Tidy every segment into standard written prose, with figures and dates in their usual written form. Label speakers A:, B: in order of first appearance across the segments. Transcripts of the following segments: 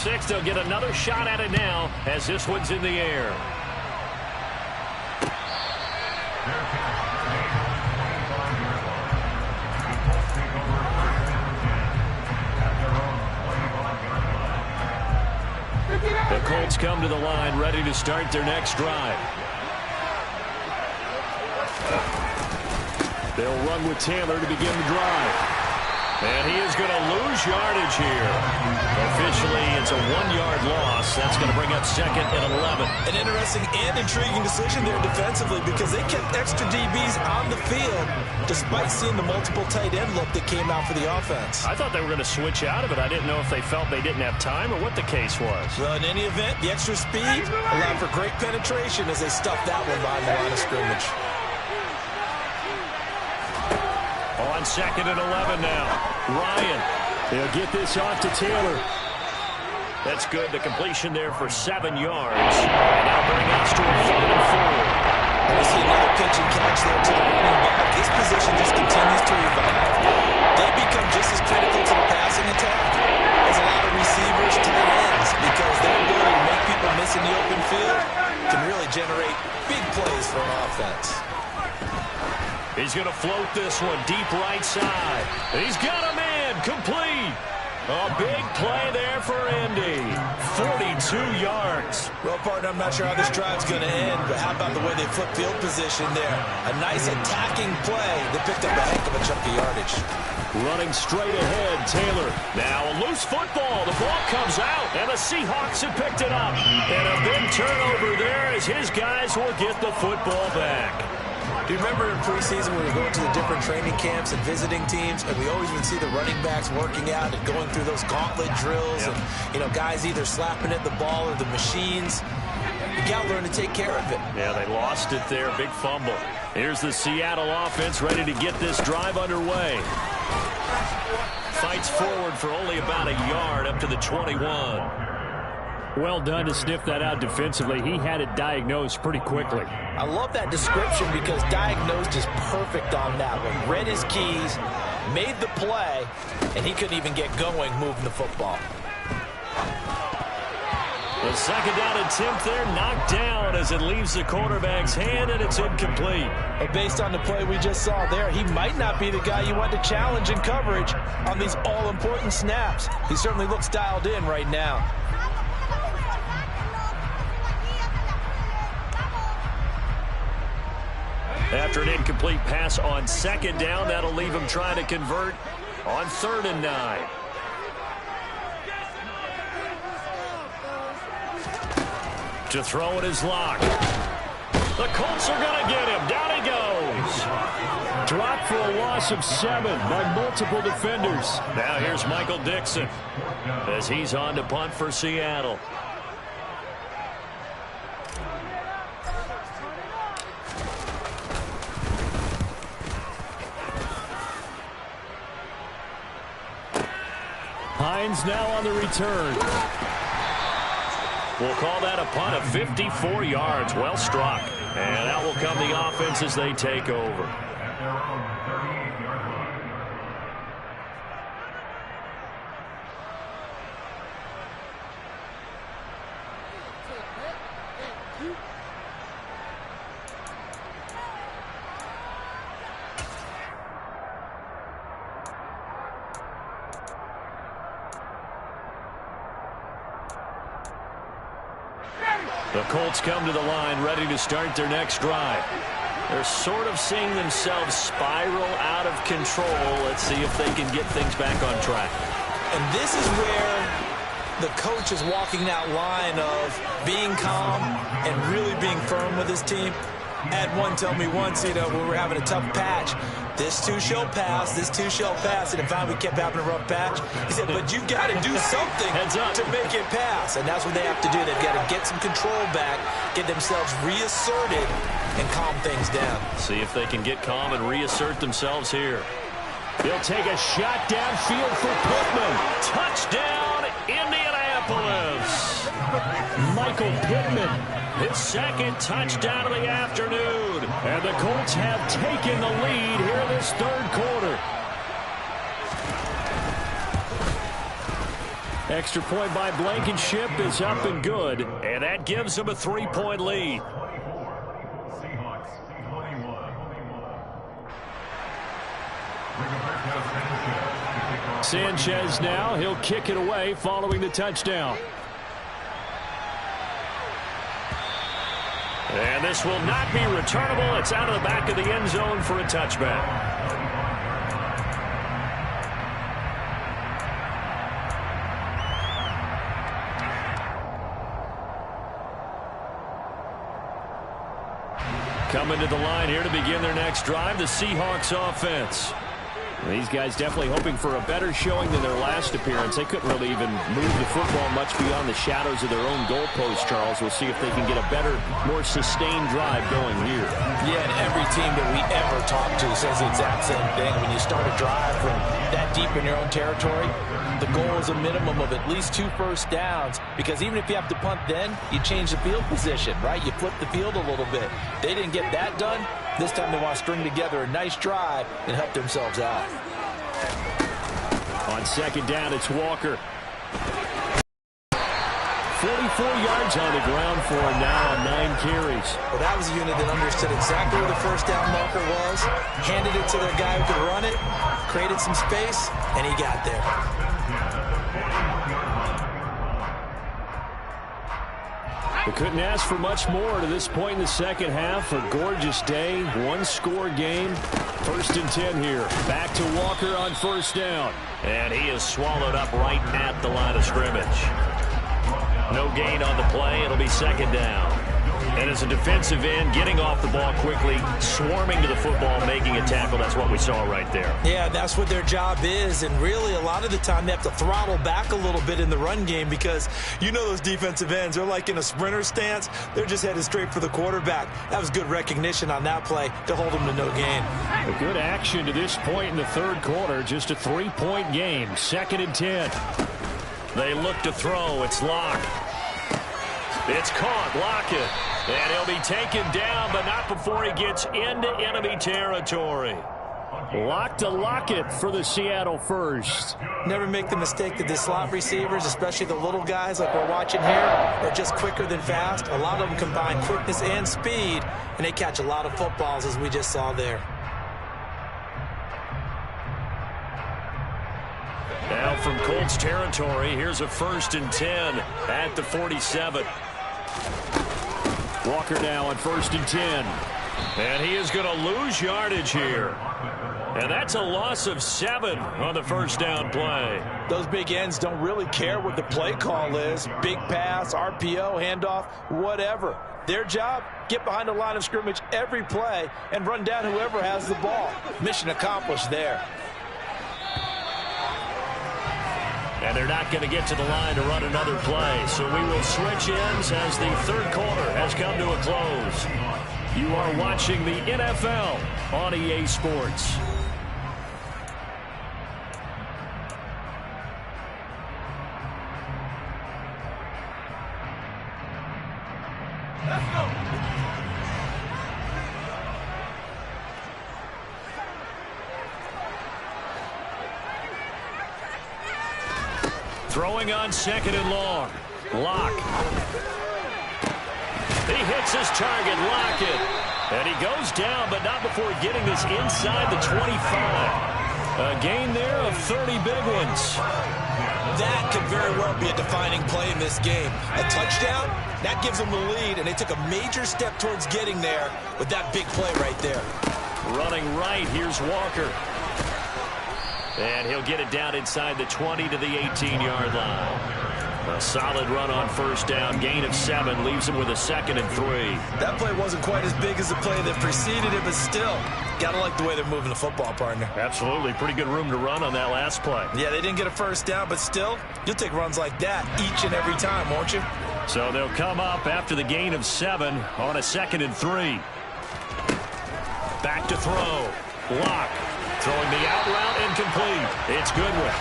A: 6. They'll get another shot at it now as this one's in the air. The Colts come to the line ready to start their next drive. They'll run with Taylor to begin the drive. And he is going to lose yardage here. Officially, it's a 1-yard loss. That's going to bring up 2nd and 11.
B: An interesting and intriguing decision there defensively because they kept extra DBs on the field despite seeing the multiple tight end look that came out for the offense.
A: I thought they were going to switch out of it. I didn't know if they felt they didn't have time or what the case was.
B: Well, in any event, the extra speed allowed for great penetration as they stuffed that one behind the line of scrimmage.
A: On 2nd and 11 now. Ryan. They'll get this off to Taylor. That's good. The completion there for 7 yards. And that'll bring us to a 3rd and 4.
B: And we see another pitch and catch there to the running back. This position just continues to evolve. They become just as critical to the passing attack as a lot of receivers, tight ends, because their ability to make people miss in the open field can really generate big plays for an offense.
A: He's going to float this one deep right side. He's got a man complete. A big play there for Indy. 42 yards.
B: Well, partner, I'm not sure how this drive's going to end, but how about the way they flip field position there? A nice attacking play that picked up a heck of a chunk of yardage.
A: Running straight ahead, Taylor. Now a loose football. The ball comes out, and the Seahawks have picked it up. And a big turnover there as his guys will get the football back.
B: Do you remember in preseason when we were going to the different training camps and visiting teams, and we always would see the running backs working out and going through those gauntlet drills, and, you know, guys either slapping at the ball or the machines. You got to learn to take care of it.
A: Yeah, they lost it there. Big fumble. Here's the Seattle offense ready to get this drive underway. Fights forward for only about a yard up to the 21. Well done to sniff that out defensively. He had it diagnosed pretty quickly.
B: I love that description because diagnosed is perfect on that one. Read his keys, made the play, and he couldn't even get going moving the football.
A: The 2nd down attempt there knocked down as it leaves the quarterback's hand, and it's incomplete.
B: But based on the play we just saw there, he might not be the guy you want to challenge in coverage on these all-important snaps. He certainly looks dialed in right now.
A: After an incomplete pass on 2nd down, that'll leave him trying to convert on 3rd and 9. To throw it is locked. The Colts are going to get him. Down he goes. Dropped for a loss of 7 by multiple defenders. Now here's Michael Dixon as he's on to punt for Seattle. Hines now on the return. We'll call that a punt of 54 yards. Well struck. And out will come the offense as they take over. The Colts come to the line ready to start their next drive. They're sort of seeing themselves spiral out of control. Let's see if they can get things back on track.
B: And this is where the coach is walking that line of being calm and really being firm with his team. Had one tell me once, you know, when we were having a tough patch, this too shall pass, this too shall pass. And if we kept having a rough patch, he said, but you got to do something to make it pass. And that's what they have to do. They've got to get some control back, get themselves reasserted, and calm things down.
A: See if they can get calm and reassert themselves here. He'll take a shot downfield for Pittman. Touchdown, Indianapolis. Michael Pittman, his 2nd touchdown of the afternoon. And the Colts have taken the lead here in this 3rd quarter. Extra point by Blankenship is up and good, and that gives them a 3-point lead. Sanchez now, he'll kick it away following the touchdown. And this will not be returnable. It's out of the back of the end zone for a touchback. Coming to the line here to begin their next drive, the Seahawks offense. These guys definitely hoping for a better showing than their last appearance. They couldn't really even move the football much beyond the shadows of their own goalpost, Charles. We'll see if they can get a better, more sustained drive going here.
B: Yeah, and every team that we ever talk to says the exact same thing. When you start a drive from that deep in your own territory, the goal is a minimum of at least 2 first downs, because even if you have to punt then, you change the field position, right? You flip the field a little bit. They didn't get that done. This time they want to string together a nice drive and help themselves out.
A: On second down, it's Walker. 44 yards on the ground for him now on 9 carries.
B: Well, that was a unit that understood exactly where the first down marker was, handed it to their guy who could run it, created some space, and he got there.
A: They couldn't ask for much more to this point in the second half. A gorgeous day, 1-score game. 1st and 10 here. Back to Walker on first down. And he is swallowed up right at the line of scrimmage. No gain on the play. It'll be second down. And as a defensive end, getting off the ball quickly, swarming to the football, making a tackle. That's what we saw right there.
B: Yeah, that's what their job is. And really, a lot of the time, they have to throttle back a little bit in the run game, because you know those defensive ends, they're like in a sprinter stance. They're just headed straight for the quarterback. That was good recognition on that play to hold them to no gain.
A: A good action to this point in the third quarter. Just a 3-point game. 2nd and 10. They look to throw. It's Locke. It's caught. Lockett. And he'll be taken down, but not before he gets into enemy territory. Lock to Lockett for the Seattle first.
B: Never make the mistake that the slot receivers, especially the little guys like we're watching here, are just quicker than fast. A lot of them combine quickness and speed, and they catch a lot of footballs, as we just saw there.
A: Now from Colts territory, here's a 1st and 10 at the 47. Walker now on 1st and 10. And he is going to lose yardage here. And that's a loss of 7 on the first down play.
B: Those big ends don't really care what the play call is. Big pass, RPO, handoff, whatever. Their job, get behind the line of scrimmage every play and run down whoever has the ball. Mission accomplished there.
A: And they're not going to get to the line to run another play. So we will switch ends as the third quarter has come to a close. You are watching the NFL on EA Sports.
B: Let's go.
A: Throwing on 2nd and long. Locke. He hits his target, Lockett. And he goes down, but not before getting this inside the 25. A gain there of 30 big ones.
B: That could very well be a defining play in this game. A touchdown, that gives them the lead, and they took a major step towards getting there with that big play right there.
A: Running right, here's Walker. And he'll get it down inside the 20 to the 18-yard line. A solid run on first down. Gain of 7 leaves him with a 2nd and 3.
B: That play wasn't quite as big as the play that preceded it, but still, gotta like the way they're moving the football, partner.
A: Absolutely. Pretty good room to run on that last play.
B: Yeah, they didn't get a first down, but still, you'll take runs like that each and every time, won't you?
A: So they'll come up after the gain of 7 on a 2nd and 3. Back to throw. Locke. Throwing the out route incomplete. It's Goodwin.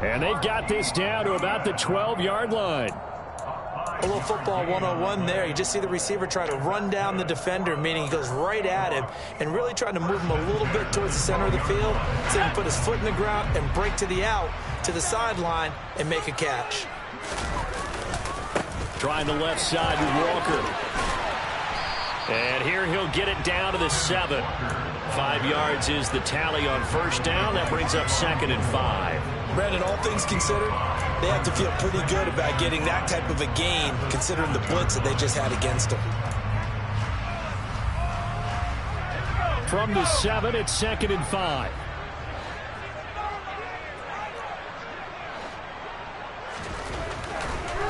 A: And they've got this down to about the 12-yard line.
B: A little football 101 there. You just see the receiver try to run down the defender, meaning he goes right at him and really trying to move him a little bit towards the center of the field so he can put his foot in the ground and break to the out, to the sideline, and make a catch.
A: Trying the left side with Walker. And here he'll get it down to the 7. 5 yards is the tally on first down. That brings up 2nd and 5.
B: Brandon, all things considered, they have to feel pretty good about getting that type of a gain, considering the blitz that they just had against them.
A: From the 7, it's 2nd and 5.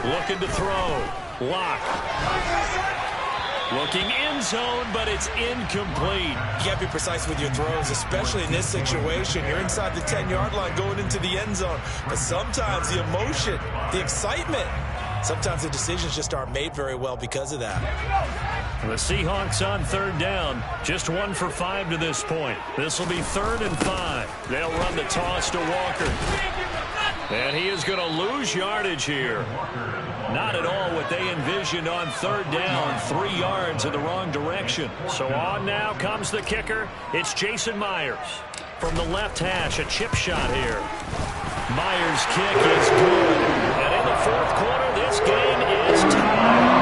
A: Looking to throw. Lock. Looking end zone, but it's incomplete.
B: You got to be precise with your throws, especially in this situation. You're inside the 10-yard line going into the end zone. But sometimes the emotion, the excitement, sometimes the decisions just aren't made very well because of that.
A: The Seahawks on 3rd down. Just 1 for 5 to this point. This will be 3rd and 5. They'll run the toss to Walker. And he is going to lose yardage here. Not at all what they envisioned on 3rd down. 3 yards in the wrong direction. So on now comes the kicker. It's Jason Myers. From the left hash, a chip shot here. Myers' kick is good. And in the 4th quarter, this game is tied.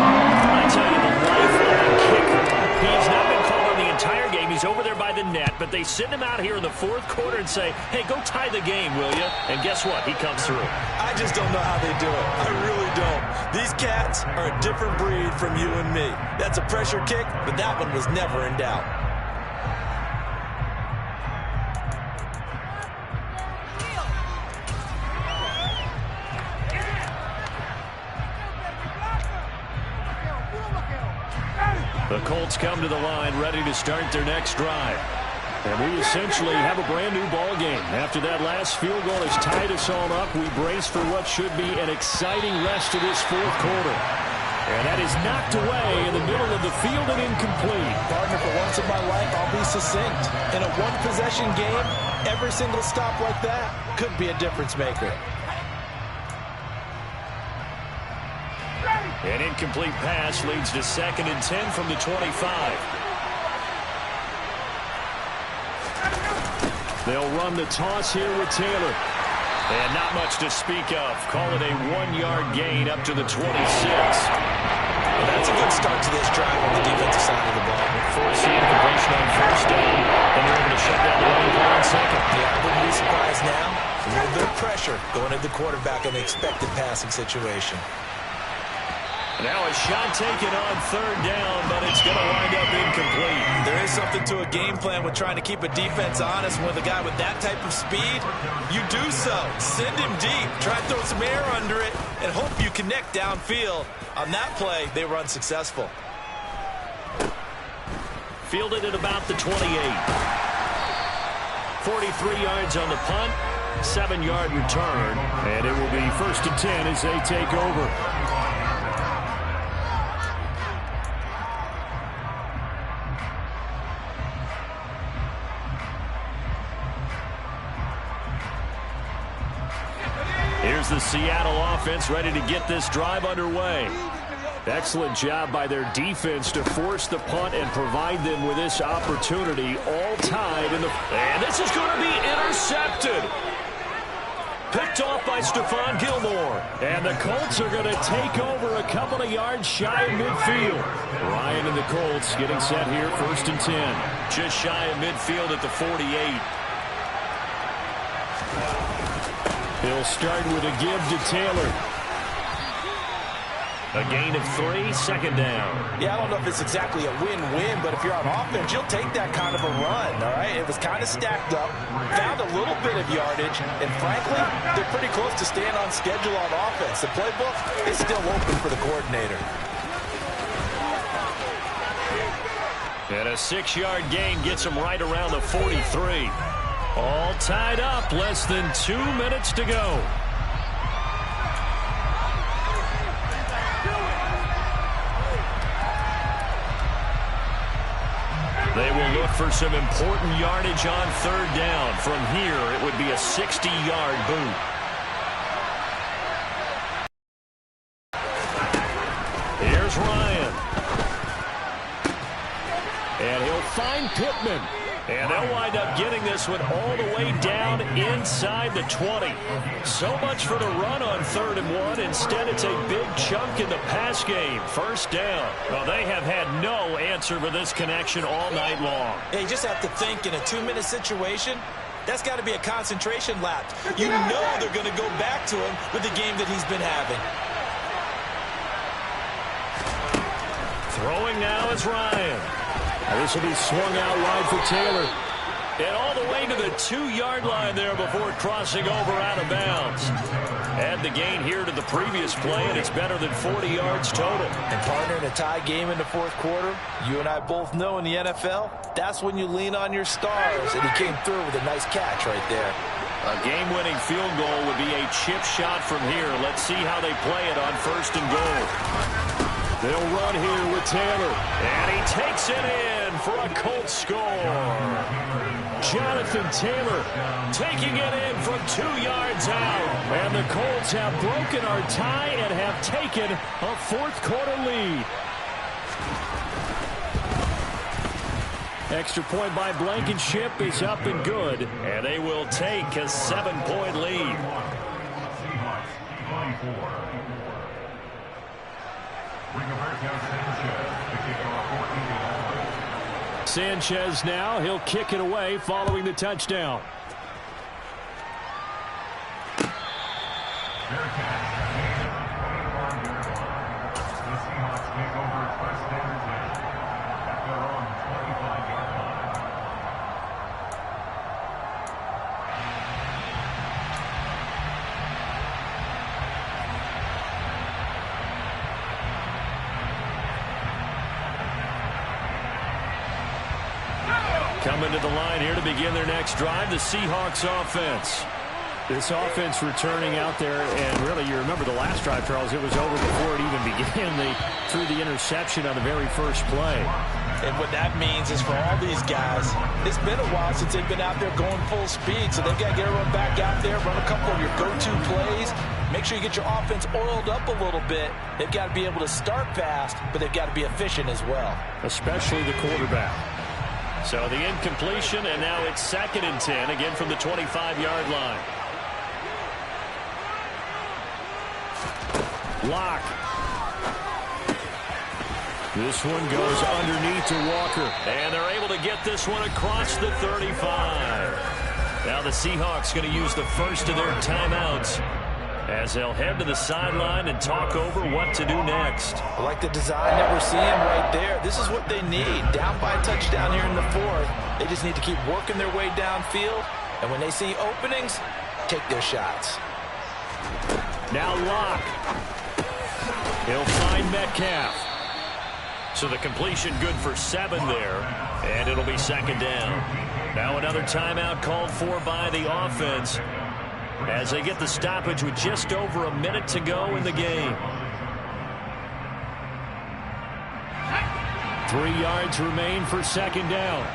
A: I tell you, the life of a kicker. He's not been called on the entire game. He's over there by the net, but they send him out here in the 4th quarter and say, hey, go tie the game, will you? And guess what? He comes through.
B: I just don't know how they do it. I really don't. These cats are a different breed from you and me. That's a pressure kick, but that one was never in doubt.
A: The Colts come to the line ready to start their next drive. And we essentially have a brand new ball game. After that last field goal has tied us all up, we brace for what should be an exciting rest of this 4th quarter. And that is knocked away in the middle of the field and incomplete.
B: Partner, for once in my life, I'll be succinct. In a one-possession game, every single stop like that could be a difference maker.
A: An incomplete pass leads to 2nd and 10 from the 25. They'll run the toss here with Taylor. And not much to speak of. Call it a 1-yard gain up to the 26.
B: Well, that's a good start to this drive on the defensive side of the ball.
A: Forcing incompletion on first down. And they're able to shut down the running play on 2nd.
B: Yeah, I wouldn't be surprised now. A little bit of pressure going at the quarterback in the expected passing situation.
A: Now a shot taken on 3rd down, but it's going to wind up incomplete.
B: There is something to a game plan with trying to keep a defense honest. With a guy with that type of speed, you do so. Send him deep. Try to throw some air under it and hope you connect downfield. On that play, they were unsuccessful.
A: Fielded at about the 28. 43 yards on the punt. 7-yard return. And it will be 1st and 10 as they take over. Here's the Seattle offense ready to get this drive underway. Excellent job by their defense to force the punt and provide them with this opportunity, all tied in the... And this is going to be intercepted. Picked off by Stephon Gilmore. And the Colts are going to take over a couple of yards shy of midfield. Ryan and the Colts getting set here, 1st and 10. Just shy of midfield at the 48. He'll start with a give to Taylor. A gain of 3, 2nd down.
B: Yeah, I don't know if it's exactly a win-win, but if you're on offense, you'll take that kind of a run, all right? It was kind of stacked up, found a little bit of yardage, and frankly, they're pretty close to staying on schedule on offense. The playbook is still open for the coordinator.
A: And a 6-yard gain gets him right around the 43. All tied up, less than 2 minutes to go. They will look for some important yardage on 3rd down. From here, it would be a 60-yard boot. Here's Ryan. And he'll find Pittman. And they'll wind up getting this one all the way down inside the 20. So much for the run on 3rd and 1. Instead, it's a big chunk in the pass game. First down. Well, they have had no answer for this connection all night long.
B: Yeah, you just have to think in a 2-minute situation, that's got to be a concentration lapse. You know they're going to go back to him with the game that he's been having.
A: Throwing now is Ryan. This will be swung out wide for Taylor. And all the way to the 2-yard line there before crossing over out of bounds. Add the gain here to the previous play, and it's better than 40 yards total.
B: And partner, in a tie game in the 4th quarter, you and I both know in the NFL, that's when you lean on your stars. And he came through with a nice catch right there.
A: A game-winning field goal would be a chip shot from here. Let's see how they play it on 1st and goal. They'll run here with Taylor. And he takes it in for a Colts score. Jonathan Taylor taking it in from 2 yards out. And the Colts have broken our tie and have taken a 4th quarter lead. Extra point by Blankenship is up and good. And they will take a 7-point lead. Sanchez now, he'll kick it away following the touchdown. Coming to the line here to begin their next drive, the Seahawks offense. This offense returning out there, and really, you remember the last drive, Charles, it was over before it even began. They threw the interception on the very first play.
B: And what that means is for all these guys, it's been a while since they've been out there going full speed, so they've got to get everyone back out there, run a couple of your go-to plays, make sure you get your offense oiled up a little bit. They've got to be able to start fast, but they've got to be efficient as well. Especially the quarterback.
A: So the incompletion, and now it's 2nd and 10, again from the 25-yard line. Lock. This one goes underneath to Walker. And they're able to get this one across the 35. Now the Seahawks going to use the first of their timeouts as they'll head to the sideline and talk over what to do next.
B: I like the design that we're seeing right there. This is what they need. Down by a touchdown here in the 4th. They just need to keep working their way downfield. And when they see openings, take their shots.
A: Now Locke. He'll find Metcalf. So the completion good for 7 there. And it'll be 2nd down. Now another timeout called for by the offense, as they get the stoppage with just over a minute to go in the game. 3 yards remain for 2nd down.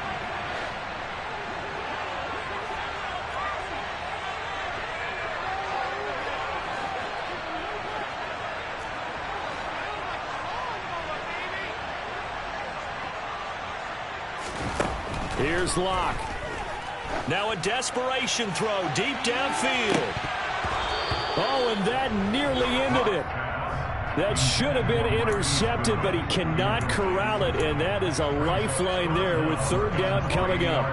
A: Here's Locke. Now a desperation throw deep downfield. Oh, and that nearly ended it. That should have been intercepted, but he cannot corral it, and that is a lifeline there with 3rd down coming up.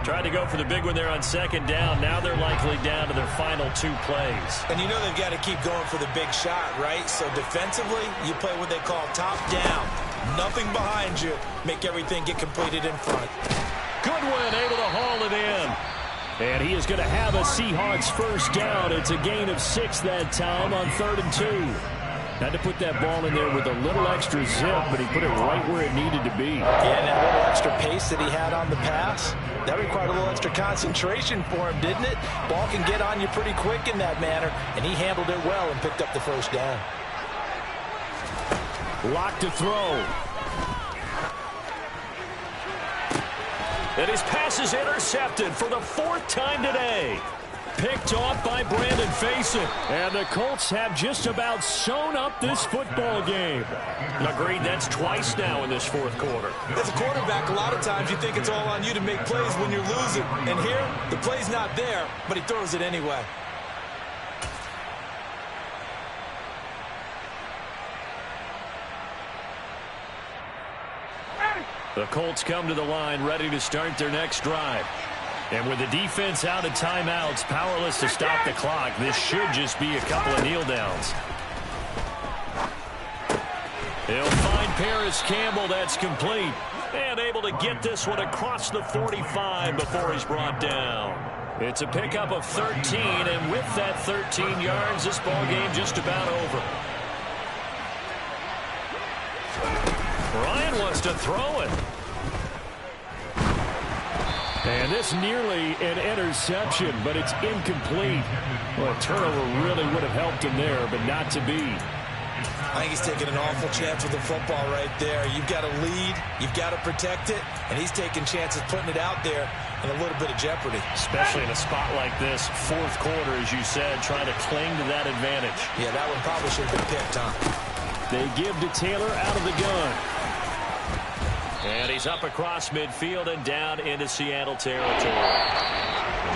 A: Tried to go for the big one there on 2nd down. Now they're likely down to their final 2 plays.
B: And you know they've got to keep going for the big shot, right? So defensively, you play what they call top down. Nothing behind you. Make everything get completed in front.
A: Goodwin able to haul it in. And he is going to have a Seahawks first down. It's a gain of 6 that time on 3rd and 2. Had to put that ball in there with a little extra zip, but he put it right where it needed to be.
B: Yeah, and that little extra pace that he had on the pass, that required a little extra concentration for him, didn't it? Ball can get on you pretty quick in that manner, and he handled it well and picked up the first down.
A: Lock to throw. And his pass is intercepted for the 4th time today. Picked off by Brandon Faison. And the Colts have just about sewn up this football game. Agreed, that's twice now in this fourth quarter.
B: As a quarterback, a lot of times you think it's all on you to make plays when you're losing. And here, the play's not there, but he throws it anyway.
A: The Colts come to the line ready to start their next drive. And with the defense out of timeouts, powerless to stop the clock, this should just be a couple of kneel downs. He'll find Paris Campbell. That's complete. And able to get this one across the 45 before he's brought down. It's a pickup of 13, and with that 13 yards, this ball game just about over. Ryan wants to throw it. And this nearly an interception, but it's incomplete. Well, a turnover really would have helped him there, but not to be.
B: I think he's taking an awful chance with the football right there. You've got to lead, you've got to protect it, and he's taking chances putting it out there in a little bit of jeopardy.
A: Especially in a spot like this, fourth quarter, as you said, trying to cling to that advantage.
B: Yeah, that one probably should have been picked, Tom.
A: They give to Taylor out of the gun. And he's up across midfield and down into Seattle territory.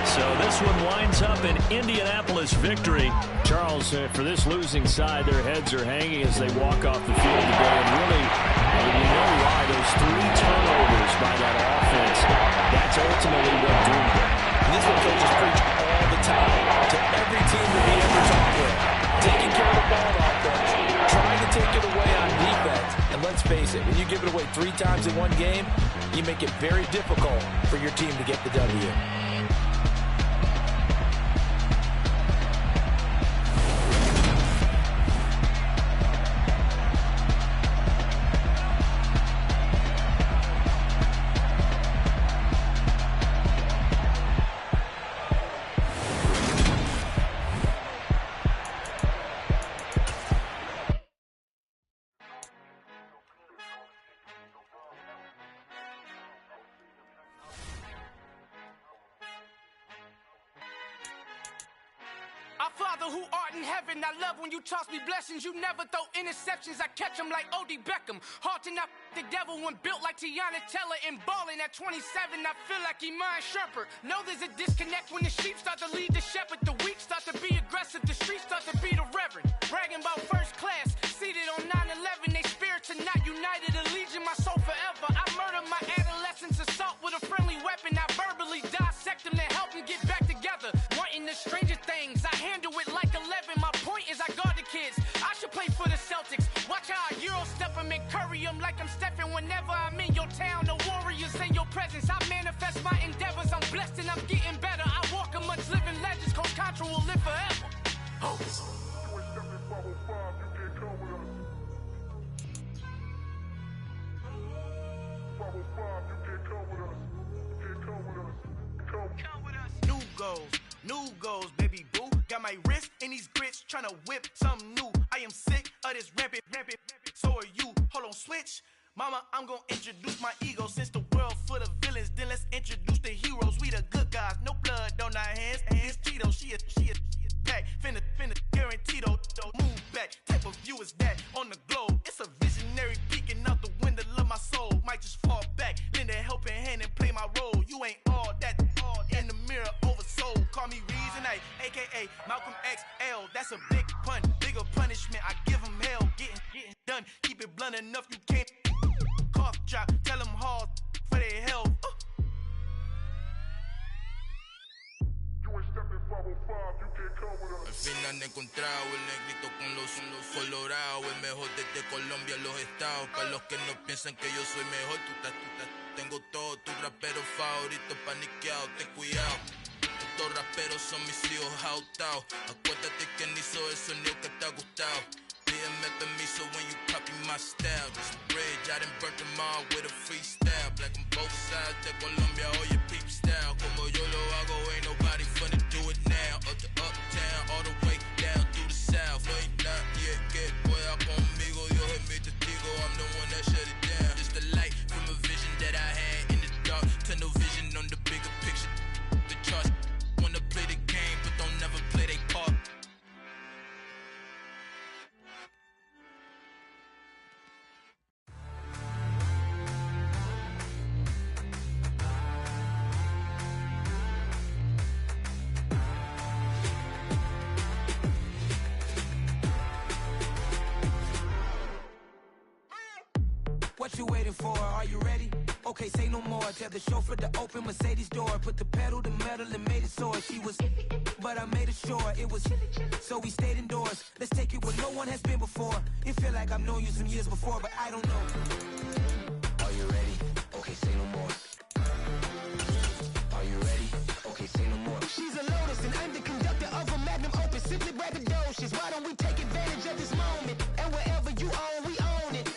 A: So this one winds up an Indianapolis victory. Charles, for this losing side, their heads are hanging as they walk off the field today. And really, you know why, those 3 turnovers by that offense, that's ultimately what doomed them.
B: And this is what coaches preach all the time to every team that we ever talk with. Taking care of the ball on offense, trying to take it away on defense. And let's face it, when you give it away 3 times in one game, you make it very difficult for your team to get the W.
C: Our Father who art in heaven, I love when you toss me blessings. You never throw interceptions, I catch them like O.D. Beckham. Hard to knock the devil when built like Tiana Teller. And balling at 27, I feel like Iman Shumpert. Know there's a disconnect when the sheep start to lead the shepherd. The weak start to be aggressive, the streets start to be the reverend. Bragging about first class, seated on 9/11. They spirits are not united, allegiant my soul forever. I murdered my adolescence, assault with a friendly weapon. I verbally dissect them, then help them get back together. Wanting the stranger things, I handle it like 11. My point is I guard the kids. I should play for the Celtics. Watch how I Euro step them and curry them like I'm Stephen. Whenever I'm in your town, the Warriors in your presence. I manifest my endeavors. I'm blessed and I'm getting better. I walk amongst living legends. Coach Contra will live forever. Oh. New goals, baby boo. Got my wrist in these grits, tryna whip something new. I am sick of this rampant. So are you. Hold on, switch. Mama, I'm gonna introduce my ego. Since the world full of villains, then let's introduce the heroes. We the good guys, no blood on our hands. Hands Tito, she a pack. Finna guarantee though. Move back. Type of view is that on the globe? It's a visionary peeking out the window of my soul. Might just fall back, lend a helping hand and play my role. You ain't all that in the mirror oversold. Call me Reason A, a.k.a. Malcolm XL. That's a big pun, bigger punishment. I give him hell, getting done. Keep it blunt enough, you can't cough drop. Tell them hard for their health.
D: Al fin han encontrado el negrito con los colorados, el mejor desde Colombia, los estados. Para los que no piensan que yo soy mejor, tengo todo, tu rapero favorito paniqueado, ten cuidado. Estos raperos son mis hijos jautados. Acuérdate que ni hizo el sonido que te ha gustado. Pídeme permiso when you copy my style. This bridge, I done burnt them all with a freestyle. Black on both sides de Colombia, oye peep style. Como yo lo hago, ain't nobody finna do it now. Up to uptown, all the way down through the south. No hay nadie que pueda conmigo, Dios es mi testigo. I'm the one that shut it down. It's the light from a vision that I had in the dark. Tunnel vision on the bigger picture. The charts wanna play the game, but
C: What you waiting for? Are you ready? Okay, say no more. Tell the chauffeur to open Mercedes door. Put the pedal to metal and made it soar. She was, but I made it sure it was. So we stayed indoors. Let's take it where no one has been before. It feel like I've known you some years before, but I don't know. Are you ready? Okay, say no more. Are you ready? Okay, say no more. She's a Lotus and I'm the conductor of a Magnum Opus. Simply braggadocious. Why don't we take advantage of this moment? And wherever you own, we own it.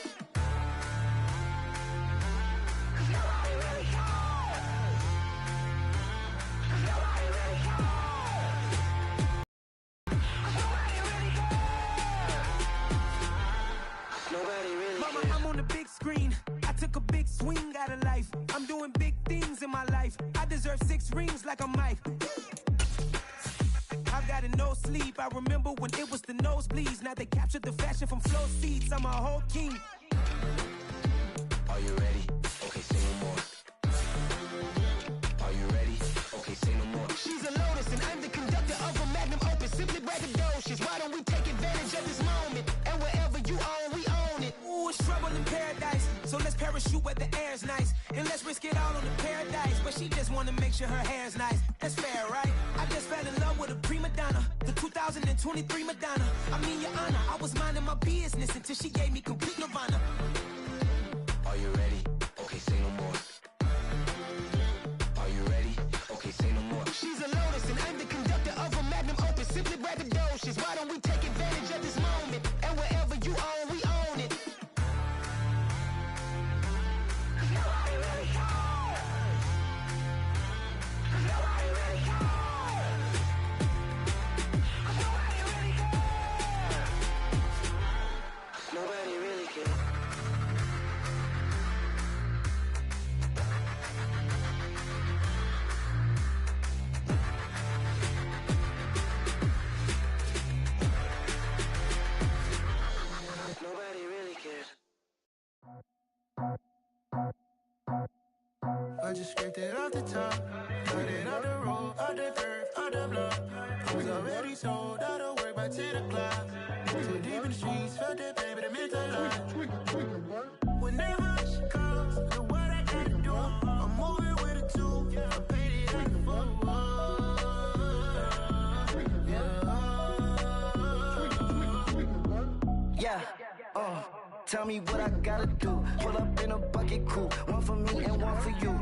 C: Mama, I'm on the big screen. I took a big swing out of life. I'm doing big things in my life. I deserve 6 rings like I'm Mike. I've got no sleep. I remember when it was the nosebleeds. Now they captured the fashion from flow seats. I'm a whole king. Are you ready? Okay, say no more. Are you ready? Okay, say no more. She's a Lotus and I'm the conductor of a Magnum Opus. Simply braggadocious. Why don't we take advantage of this moment? And wherever you own, we own it. Ooh, it's trouble in paradise. So let's parachute where the air's nice. And let's risk it all on the paradise. But she just wanna make sure her hair's nice. That's fair, right? I just fell in love with a prima donna. The 2023 Madonna. I mean, your honor, I was minding my business until she gave me complete nirvana. Are you ready? Okay, say no more. Are you ready? Okay, say no more. She's a Lotus and I'm the conductor of a Magnum Opus. Simply braggadocious. Why don't we take advantage of this moment? And wherever you own, we own it. Nobody really cares. Nobody really cares. Nobody really cares. Nobody really cares. Nobody really cares. I just scraped it off the top, cut it off the road, off the curve, off the block. I was already sold out of work by 10 o'clock. Too deep in the streets, felt that pain, but it meant a lot. Whenever she calls, do what I gotta do. I'm moving with a two, I paid it like a fool. Yeah, tell me what I gotta do. Pull up in a bucket coupe, one for me and one for you.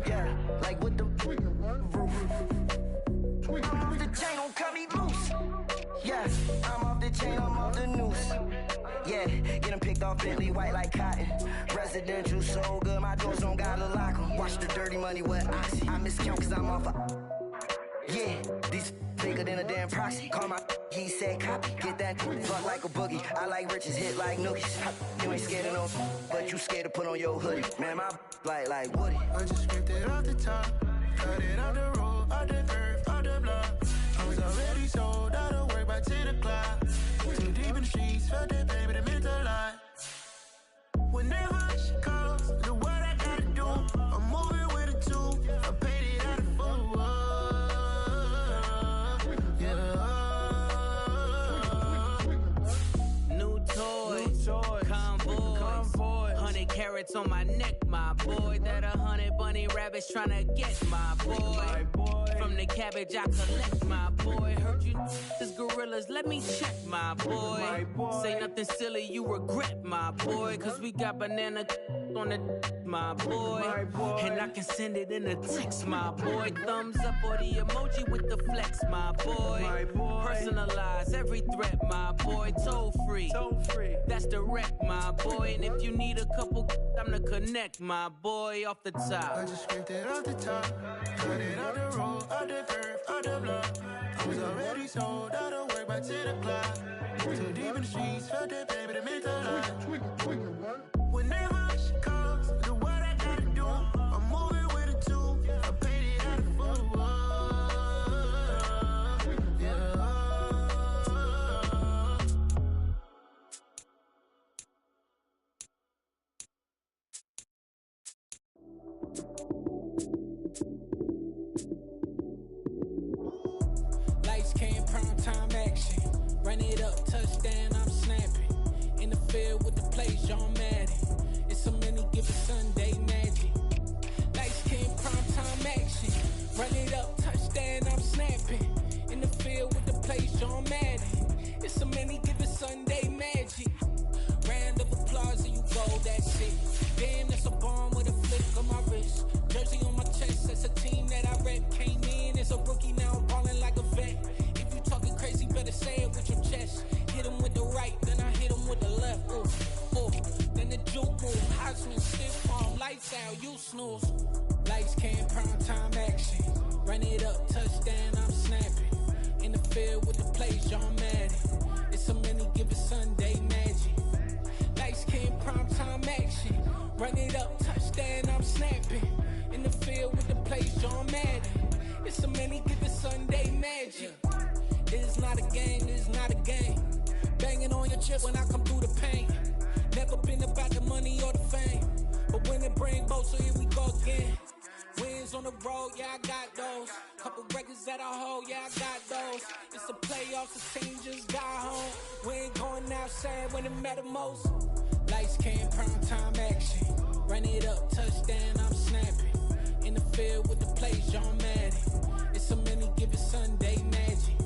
C: Yeah, like with the roof. I'm off the chain, don't cut me loose. Yeah, I'm off the chain, I'm off the noose. Yeah, getting picked off Bentley white like cotton. Residential so good, my doors don't gotta lock 'em. Watch the dirty money with oxy. I miscount cause I'm off yeah, these bigger than a damn proxy. Call my he said copy. Get that fuck like a boogie. I like riches, hit like nookies. You ain't scared of no, but you scared to put on your hoodie. Man, my like Woody. I just scraped it off the top, cut it off the road, off the curve, off the block. I was already sold out of work by 10 o'clock. Too deep in the streets, felt that pain, but it meant a lot. Whenever she calls, do what I gotta do. I'm moving with a two, I paid it out of full. Convoy, 100 carats on my neck, my boy. That 100 bunny rabbits tryna get my boy. From the cabbage I collect, my boy. Heard you this gorillas, let me check, my boy. Say nothing silly, you regret, my boy. Cause we got banana on the my boy. And I can send it in a text, my boy. Thumbs up or the emoji with the flex, my boy. Personalize every threat, my boy. Toll free. That's direct, my boy. And if you need a couple, I'm to connect, my boy, off the top. I just scraped it off the top, cut it off the road, off the curve, off the block. I was already sold out of work by 10 o'clock. Too deep in the streets, felt that pain, but it meant a lot. Whenever she calls, do what I gotta do. I'm moving with a two, I paid it out of full. Lights came, prime time action. Run it up, touchdown, I'm snapping. In the field with the plays, John Madden. It's
E: Damn, that's a bomb with a flick on my wrist. Jersey on my chest, that's a team that I rep. Came in as a rookie, now I'm ballin' like a vet. If you talking crazy, better say it with your chest. Hit him with the right, then I hit him with the left. Ooh, ooh. Then the juke move, Heisman, stiff arm, lights out, you snooze. Lights came, prime time action. Run it up, touchdown, I'm snapping. In the field with the plays, John Madden. It's a many given Sunday magic. Lights came, prime time action. Run it up, touchdown, I'm snapping. In the field with the plays, John Madden. It's a many given Sunday magic. It is not a game, it is not a game. Banging on your chest when I come through the pain. Never been about the money or the fame. But when it bring both, so here we go again. Wins on the road, yeah, I got those. Couple records that I hold, yeah, I got those. It's the playoffs, the team just got home. We ain't going outside when it matter most. Lights came, prime time action. Run it up, touchdown, I'm snapping. In the field with the plays, John Madden. It's a many given Sunday magic.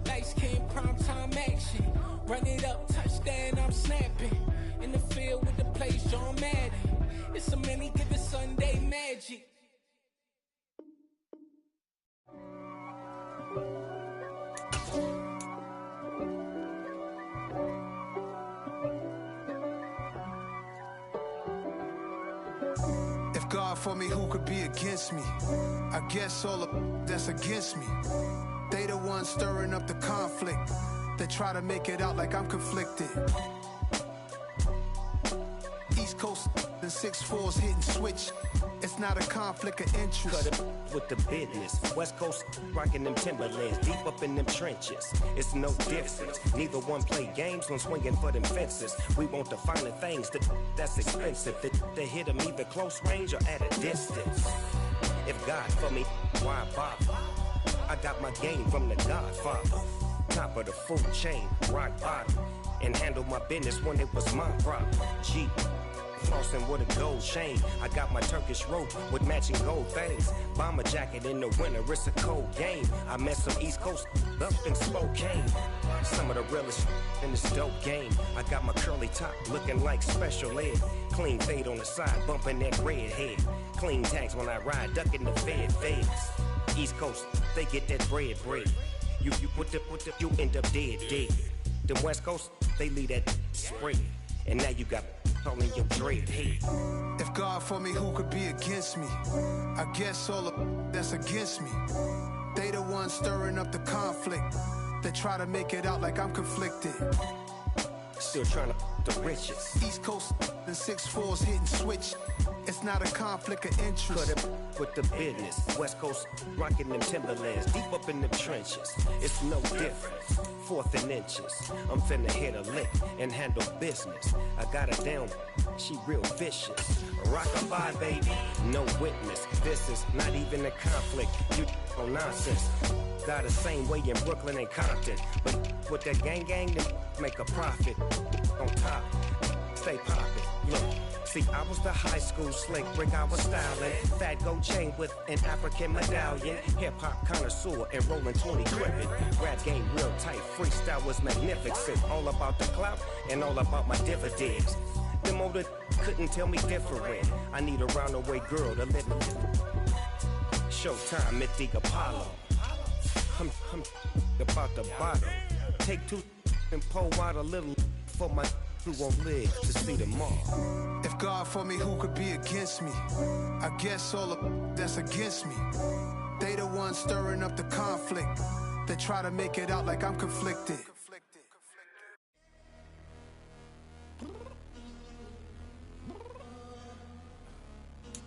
E: Lights came, prime time action. Run it up, touchdown, I'm snapping. In the field with the plays, John Madden. It's a many given Sunday magic.
F: If God for me, who could be against me? I guess all of that's against me. They the ones stirring up the conflict. They try to make it out like I'm conflicted. East Coast and 6'4's hitting switch. It's not a conflict of interest.
G: Cut it with the business. West Coast rocking them Timberlands, deep up in them trenches. It's no difference. Neither one play games when swinging for them fences. We want the finer things that's expensive. They hit them either close range or at a distance. If God for me, why bother? I got my game from the Godfather. Top of the food chain, rock bottom. And handle my business when it was my problem. G. Flossing with a gold chain. I got my Turkish rope with matching gold things. Bomber jacket in the winter, it's a cold game. I met some East Coast up in Spokane. Some of the realest in this dope game. I got my curly top looking like special ed. Clean fade on the side, bumping that red head. Clean tags when I ride, ducking the feds. East Coast, they get that bread. You put the, you end up dead. Them West Coast, they leave that spread. And now you got all in your dread head.
F: If God for me, who could be against me? I guess all of that's against me. They the ones stirring up the conflict. They try to make it out like I'm conflicted.
G: Still trying to the riches.
F: East Coast and 6'4's hitting switch. It's not a conflict of interest.
G: Cut it with the business. West Coast rocking them Timberlands, deep up in them trenches. It's no difference. 4th and inches. I'm finna hit a lick and handle business. I got her down, she real vicious. Rockabye, baby, no witness. This is not even a conflict. You on nonsense. Got the same way in Brooklyn and Compton. But with that gang, then make a profit. On top, stay poppin'. Look. See, I was the high school slick brick, I was styling. Fat gold chain with an African medallion. Hip-hop connoisseur and rolling 20 crippin'. Rap game real tight, freestyle was magnificent. All about the clout and all about my dividends. Them older couldn't tell me different. I need a round-the-way girl to let me Showtime at the Apollo. I'm about the bottom. Take 2 and pour out a little for my who won't live to see tomorrow.
F: If God for me, who could be against me? I guess all of that's against me. They the ones stirring up the conflict. They try to make it out like I'm conflicted.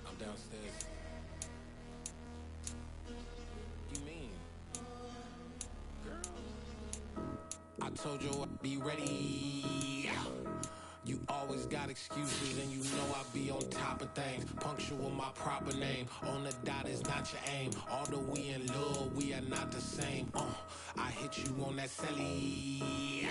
E: I'm downstairs. You mean? Girl, I told you I'd be ready. You always got excuses and you know I be on top of things. Punctual my proper name. On the dot is not your aim. Although we in love, we are not the same. I hit you on that celly.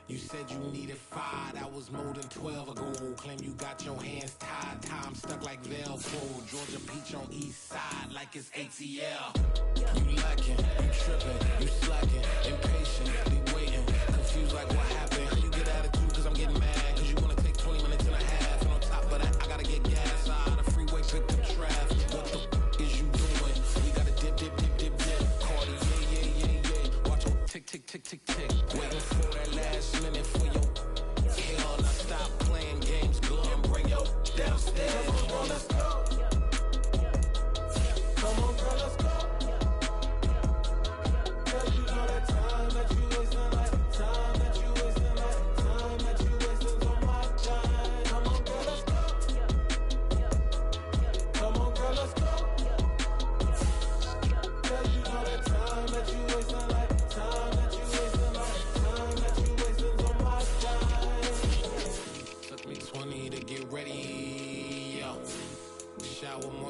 E: You said you needed 5, that was more than 12 ago. Claim you got your hands tied, time stuck like Velcro. Georgia Peach on east side like it's ATL. You lacking, you tripping, you slacking, impatient, be waiting, confused like what happened. How you get attitude cause I'm getting mad, cause you wanna take 20 minutes and a half. And on top of that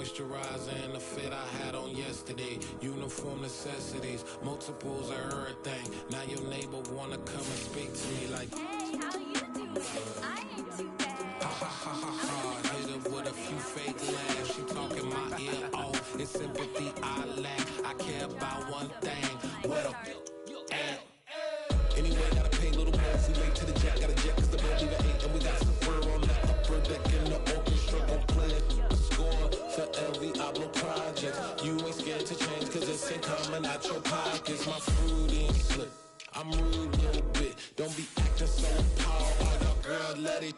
E: moisturizer and the fit I had on yesterday. Uniform necessities, multiples of everything. Now your neighbor wanna come and speak to me like,
H: hey, how you doing? I ain't too bad.
E: ha ha ha ha ha. Hit her with a few fake laughs. She talking my ear off. It's sympathy I lack. I care about one thing. What a at. Anyway, gotta pay a little more if we late to the jack. Got a jet cause the boat leave at 8 and we got some fur on the upper deck in the orchestra. Gon' play a score for every album project. You ain't scared to change cause it's ain't coming out your pockets. My fruity and slip. I'm rude a little bit. Don't be acting so powerful. Girl, let it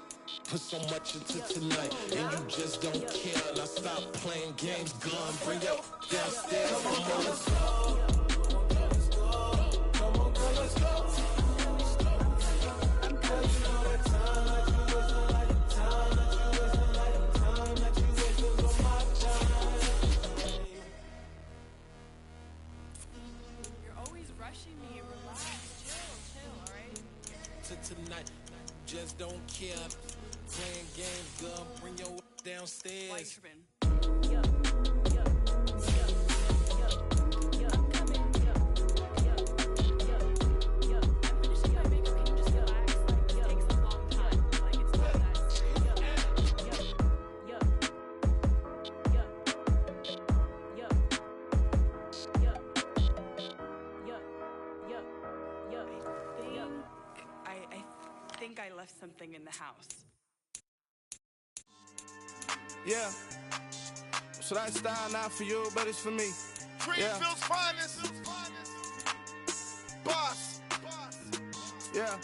E: put so much into tonight. And you just don't care. Now stop playing games. Gun, bring your downstairs. Come on, let's go. Come on, let's go. Tonight, just don't care. Playing games, girl, bring your downstairs.
I: I left something in the house.
J: Yeah. So that style not for you, but it's for me.
K: Greenfield's finest. Boss.
J: Yeah.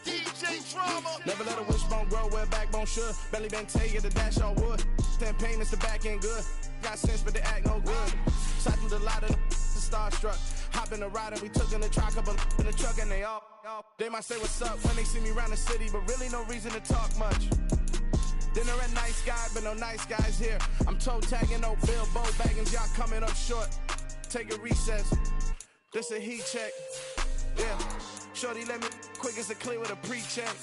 K: DJ Drama.
J: Never let a wishbone grow where a backbone should. Belly been tell you the dash all wood. 10 payments, the back end good. Got sense, but they act no good. Side through the lot of the starstruck. Hop in the ride and we took in the truck, couple in the truck and they might say what's up when they see me around the city, but really no reason to talk much. Dinner at nice guy, but no nice guys here. I'm toe tagging, no Bilbo baggins, y'all coming up short. Take a recess. This a heat check. Yeah. Shorty let me quick as a clear with a pre-check.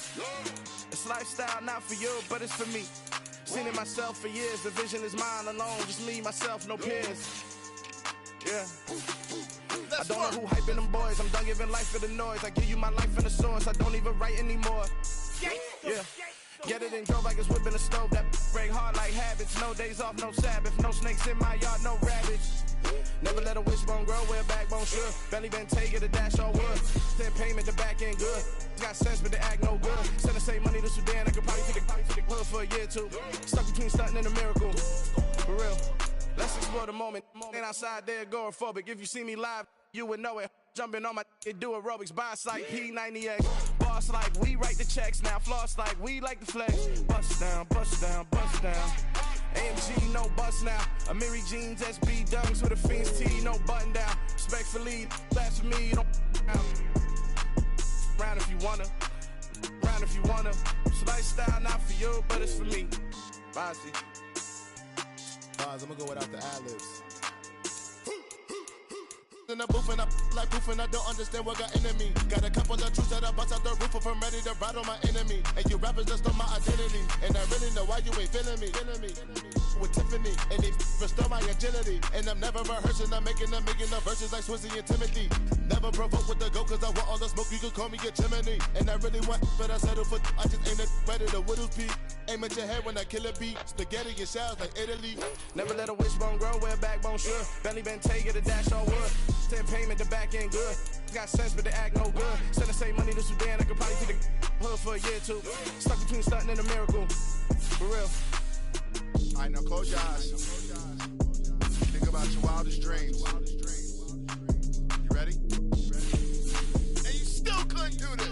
J: It's lifestyle not for you, but it's for me. Seen it myself for years. The vision is mine alone, just me, myself, no peers. Yeah. I don't know who hyping them boys. I'm done giving life for the noise. I give you my life in the source. I don't even write anymore. Yeah. Get it and drove like it's whipping a stove. That break hard like habits. No days off, no Sabbath. No snakes in my yard, no rabbits. Never let a wishbone grow where a backbone should. Belly been take it, a dash all wood. 10 payment, the back end good. Got sense, but they act no good. Send the same money to Sudan. I could probably take the hood for a year or two. Stuck between stunting and a miracle. For real. Let's explore the moment. Ain't outside there agoraphobic. If you see me live, you would know it. Jumping on my do aerobics, buys like P90X. Boss like we write the checks now. Floss like we like the flex. Bust down, bust down, bust down. AMG, no bust now. Amiri jeans, SB dunks with a Fiends T, no button down. Respectfully, that's for me, you don't round if you wanna. Round if you wanna. So lifestyle not for you, but it's for me. Bossy.
K: Bars, I'm gonna go without the ad-libs. In the booth and I like proof and I don't understand what got into me. Got a couple of truths that I bust out the roof of, I'm ready to ride on my enemy. And you rappers just on my identity. And I really know why you ain't feeling me. With Tiffany, and they restore my agility. And I'm never rehearsing, I'm making them verses like Swizzy and Timothy. Never provoke with the go, cause I want all the smoke, you can call me a chimney. And I really want, but I settle for, I just ain't ready to whittle peak. Aim at your head when I kill a beat. Spaghetti and shells like Italy.
J: Never let a wishbone grow where a backbone should. Belly been take it, a dash all wood. 10 payment, the back end good. Got sense, but they act no good. Send the same money to Sudan, I could probably take the hood for a year or two. Stuck between stunting and a miracle. For real.
K: Alright, now close your eyes. Think about your wildest dreams. You ready? And you still couldn't do this.